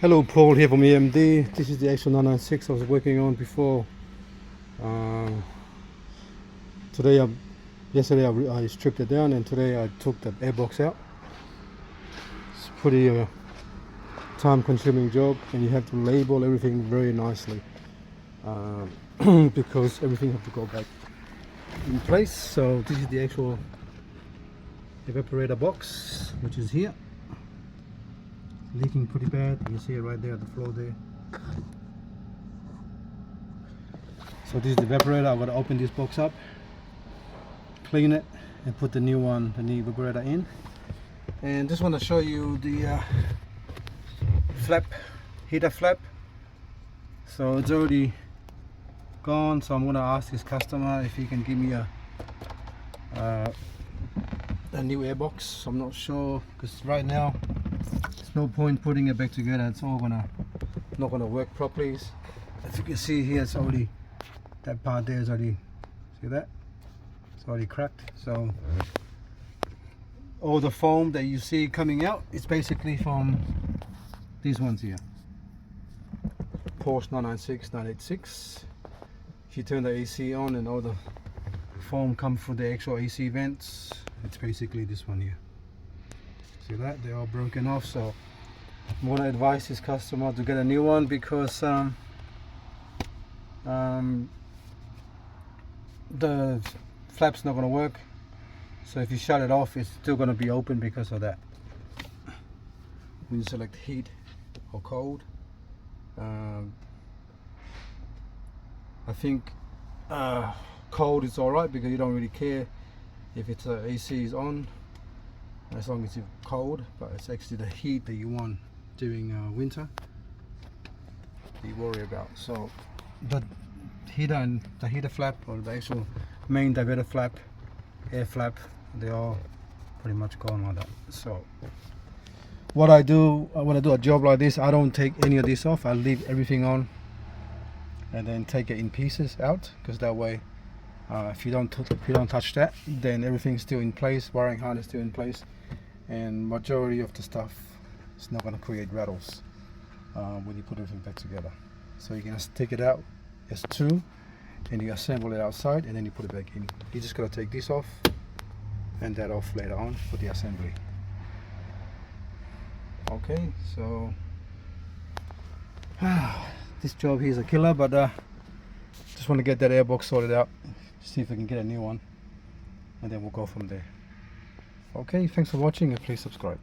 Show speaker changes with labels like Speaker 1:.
Speaker 1: Hello, Paul here from EMD. This is the actual 996 I was working on before. Um, today, yesterday I stripped it down, and today I took the airbox out. It's pretty time-consuming job, and you have to label everything very nicely because everything has to go back in place. So this is the actual evaporator box, which is here. Leaking pretty bad. You can see it right there at the floor there. So this is the evaporator. I'm going to open this box up, clean it, and put the new evaporator in. And just want to show you the flap, heater flap. So it's already gone. So I'm going to ask this customer if he can give me a new airbox. I'm not sure, because right now there's no point putting it back together. It's all not gonna work properly. As you can see here, it's already, that part there is already, see that? It's already cracked. So all the foam that you see coming out is basically from these ones here. Porsche 996, 986. If you turn the AC on and all the foam comes through the actual AC vents, it's basically this one here. See that? They're all broken off. So I'm going to advise this customer to get a new one, because the flap's not going to work. So if you shut it off, it's still going to be open because of that. When you select heat or cold, I think cold is alright, because you don't really care if it's AC is on, as long as it's cold. But it's actually the heat that you want during winter you worry about. So the heater and the heater flap, or the actual main diverter flap, air flap, they're all pretty much gone like that. So what I do, when I do a job like this, I don't take any of this off. I leave everything on and then take it in pieces out, because that way if you don't touch that, then everything's still in place, wiring harness still in place, and majority of the stuff is not going to create rattles when you put everything back together. So you can just take it out as two, and you assemble it outside, and then you put it back in. You just got to take this off and that off later on for the assembly. Okay, so this job here is a killer, but just want to get that airbox sorted out, see if I can get a new one, and then we'll go from there. Okay, thanks for watching, and please subscribe.